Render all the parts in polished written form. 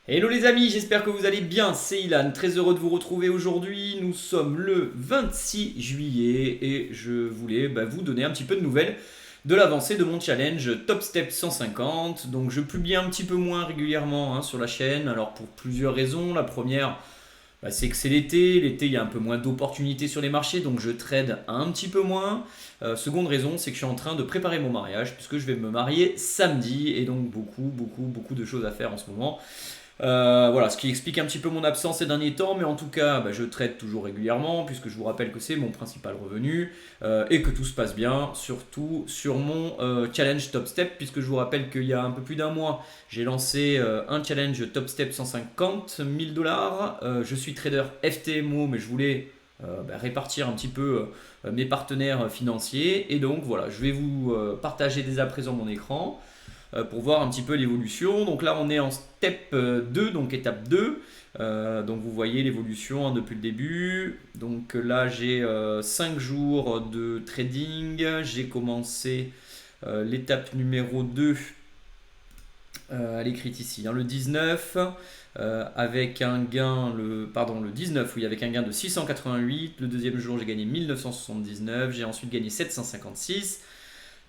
Hello les amis, j'espère que vous allez bien, c'est Ilan, très heureux de vous retrouver aujourd'hui. Nous sommes le 26 juillet et je voulais vous donner un petit peu de nouvelles de l'avancée de mon challenge Top Step 150. Donc je publie un petit peu moins régulièrement sur la chaîne, alors pour plusieurs raisons. La première, c'est que c'est l'été. L'été, il y a un peu moins d'opportunités sur les marchés, donc je trade un petit peu moins. Seconde raison, c'est que je suis en train de préparer mon mariage, puisque je vais me marier samedi, et donc beaucoup de choses à faire en ce moment. Voilà, ce qui explique un petit peu mon absence ces derniers temps, mais en tout cas, je trade toujours régulièrement, puisque je vous rappelle que c'est mon principal revenu, et que tout se passe bien, surtout sur mon challenge Top Step, puisque je vous rappelle qu'il y a un peu plus d'un mois, j'ai lancé un challenge Top Step 150 000 dollars. Je suis trader FTMO, mais je voulais répartir un petit peu mes partenaires financiers, et donc voilà, je vais vous partager dès à présent mon écran pour voir un petit peu l'évolution. Donc là, on est en step 2, donc étape 2. Donc vous voyez l'évolution depuis le début. Donc là, j'ai 5 jours de trading. J'ai commencé l'étape numéro 2. Elle est écrite ici, le 19. Avec un gain, le 19, oui, avec un gain de 688. Le deuxième jour, j'ai gagné 1979. J'ai ensuite gagné 756.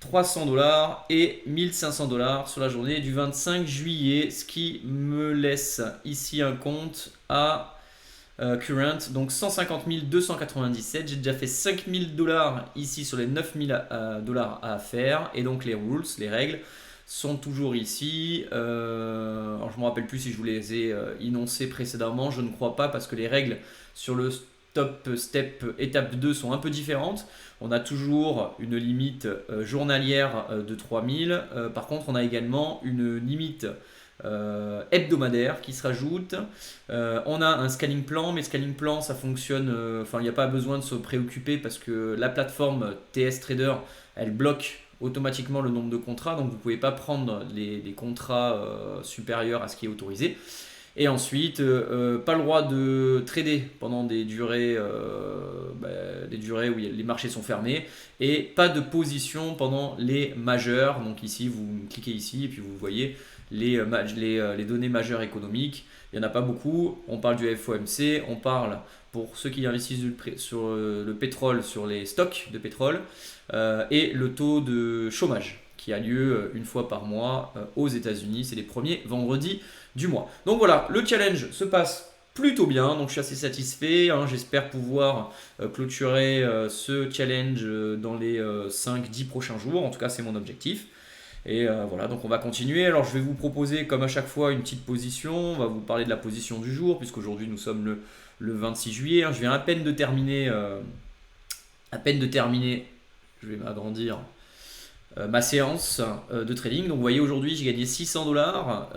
300 dollars et 1500 dollars sur la journée du 25 juillet, ce qui me laisse ici un compte à current, donc 150 297. J'ai déjà fait 5000 dollars ici sur les 9000 dollars à faire, et donc les rules, les règles sont toujours ici. Alors je ne me rappelle plus si je vous les ai énoncés précédemment, je ne crois pas, parce que les règles sur le top step étape 2 sont un peu différentes. On a toujours une limite journalière de 3000. Par contre, on a également une limite hebdomadaire qui se rajoute. On a un scanning plan, mais scanning plan, ça fonctionne. Enfin, il n'y a pas besoin de se préoccuper, parce que la plateforme TS Trader, elle bloque automatiquement le nombre de contrats, donc vous ne pouvez pas prendre les contrats supérieurs à ce qui est autorisé. Et ensuite, pas le droit de trader pendant des durées où les marchés sont fermés, et pas de position pendant les majeurs. Donc ici, vous cliquez ici et puis vous voyez les données majeures économiques. Il n'y en a pas beaucoup. On parle du FOMC, on parle, pour ceux qui investissent sur le pétrole, sur les stocks de pétrole, et le taux de chômage qui a lieu une fois par mois aux États-Unis. C'est les premiers vendredis du mois. Donc voilà, le challenge se passe plutôt bien, donc je suis assez satisfait. J'espère pouvoir clôturer ce challenge dans les 5-10 prochains jours. En tout cas, c'est mon objectif. Et voilà, donc on va continuer. Alors je vais vous proposer, comme à chaque fois, une petite position. On va vous parler de la position du jour, puisqu'aujourd'hui nous sommes le 26 juillet. Je viens à peine de terminer. Je vais m'agrandir ma séance de trading. Donc vous voyez, aujourd'hui j'ai gagné 600 dollars.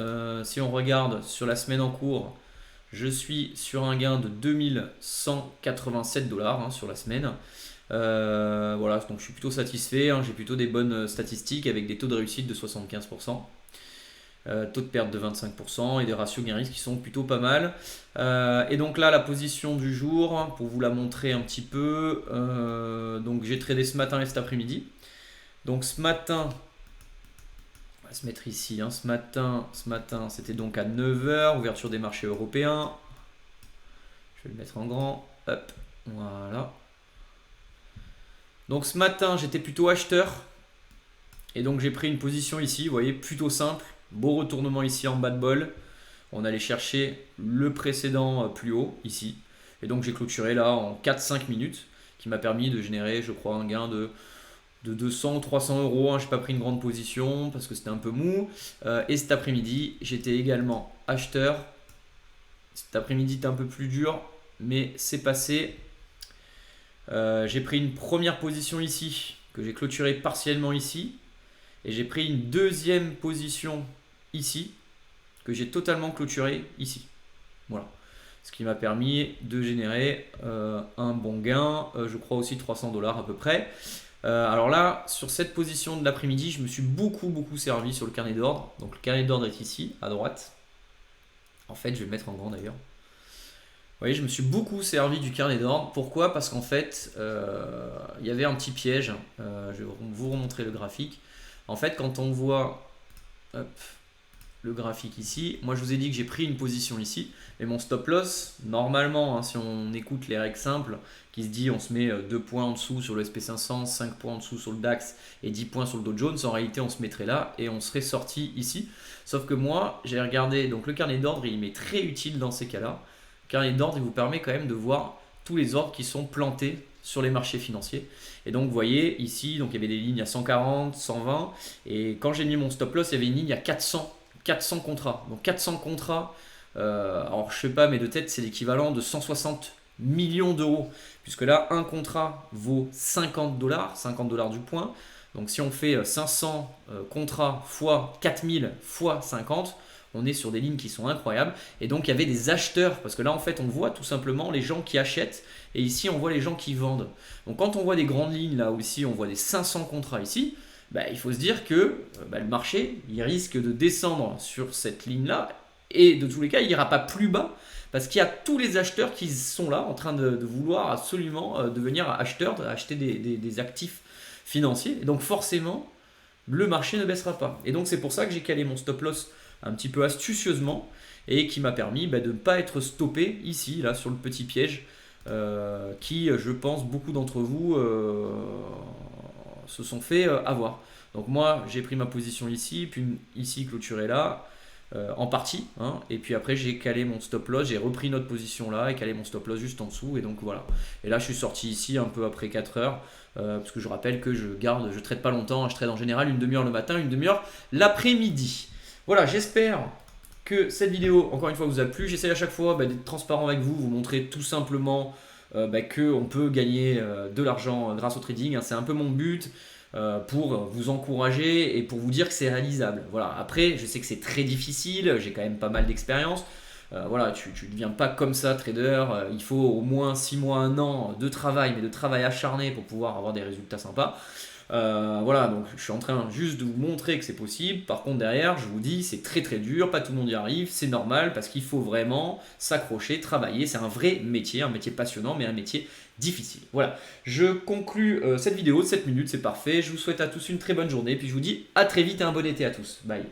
Si on regarde sur la semaine en cours, je suis sur un gain de 2187 dollars sur la semaine. Voilà, donc je suis plutôt satisfait. J'ai plutôt des bonnes statistiques avec des taux de réussite de 75%. Taux de perte de 25% et des ratios gain-risque qui sont plutôt pas mal. Et donc là, la position du jour, pour vous la montrer un petit peu, donc j'ai tradé ce matin et cet après-midi. Donc ce matin, on va se mettre ici, ce matin c'était donc à 9h, ouverture des marchés européens. Je vais le mettre en grand, hop, voilà. Donc ce matin, j'étais plutôt acheteur, et donc j'ai pris une position ici, vous voyez, plutôt simple. Beau retournement ici en bas de bol. On allait chercher le précédent plus haut ici. Et donc j'ai clôturé là en 4-5 minutes, qui m'a permis de générer, je crois, un gain de 200 ou 300 euros. Je n'ai pas pris une grande position parce que c'était un peu mou. Et cet après-midi, j'étais également acheteur. Cet après-midi était un peu plus dur, mais c'est passé. J'ai pris une première position ici, que j'ai clôturé partiellement ici. Et j'ai pris une deuxième position ici, que j'ai totalement clôturé ici. Voilà. Ce qui m'a permis de générer un bon gain, je crois aussi 300 dollars à peu près. Alors là, sur cette position de l'après-midi, je me suis beaucoup servi sur le carnet d'ordre. Donc le carnet d'ordre est ici, à droite. En fait, je vais le mettre en grand d'ailleurs. Vous voyez, je me suis beaucoup servi du carnet d'ordre. Pourquoi? Parce qu'en fait, il y avait un petit piège. Je vais vous remontrer le graphique. En fait, quand on voit... Hop, le graphique ici. Moi, je vous ai dit que j'ai pris une position ici. Mais mon stop loss, normalement, hein, si on écoute les règles simples, qui se dit on se met 2 points en dessous sur le SP500, 5 points en dessous sur le DAX et 10 points sur le Dow Jones, en réalité, on se mettrait là et on serait sorti ici. Sauf que moi, j'ai regardé, donc le carnet d'ordre, il m'est très utile dans ces cas-là. Le carnet d'ordre, il vous permet quand même de voir tous les ordres qui sont plantés sur les marchés financiers. Et donc, vous voyez ici, donc il y avait des lignes à 140, 120. Et quand j'ai mis mon stop loss, il y avait une ligne à 400 contrats. Donc 400 contrats, alors je sais pas, mais de tête, c'est l'équivalent de 160 millions d'euros. Puisque là, un contrat vaut 50 $, du point. Donc si on fait 500 contrats fois 4000 fois 50, on est sur des lignes qui sont incroyables. Et donc il y avait des acheteurs, parce que là en fait on voit tout simplement les gens qui achètent, et ici on voit les gens qui vendent. Donc quand on voit des grandes lignes là aussi, on voit des 500 contrats ici, bah, il faut se dire que le marché il risque de descendre sur cette ligne là, et de tous les cas il n'ira pas plus bas, parce qu'il y a tous les acheteurs qui sont là en train de vouloir absolument devenir acheteurs, acheter des actifs financiers. Et donc forcément, le marché ne baissera pas. Et donc c'est pour ça que j'ai calé mon stop loss un petit peu astucieusement et qui m'a permis de ne pas être stoppé ici, là, sur le petit piège qui, je pense, beaucoup d'entre vous se sont fait avoir. Donc moi, j'ai pris ma position ici, puis ici clôturé là, en partie, hein, et puis après j'ai calé mon stop loss, j'ai repris notre position là et calé mon stop loss juste en dessous, et donc voilà. Et là je suis sorti ici un peu après 4 heures, parce que je rappelle que je trade pas longtemps, je trade en général une demi-heure le matin, une demi-heure l'après-midi. Voilà, j'espère que cette vidéo, encore une fois, vous a plu. J'essaie à chaque fois d'être transparent avec vous, vous montrer tout simplement qu'on peut gagner de l'argent grâce au trading, hein. C'est un peu mon but. Pour vous encourager et pour vous dire que c'est réalisable. Voilà. Après, je sais que c'est très difficile, j'ai quand même pas mal d'expérience. Voilà, tu ne deviens pas comme ça trader, il faut au moins 6 mois, 1 an de travail, mais de travail acharné pour pouvoir avoir des résultats sympas. Voilà, donc je suis en train juste de vous montrer que c'est possible. Par contre derrière, je vous dis, c'est très très dur, pas tout le monde y arrive, c'est normal parce qu'il faut vraiment s'accrocher, travailler. C'est un vrai métier, un métier passionnant, mais un métier difficile. Voilà, je conclus cette vidéo de 7 minutes, c'est parfait. Je vous souhaite à tous une très bonne journée, puis je vous dis à très vite et un bon été à tous. Bye.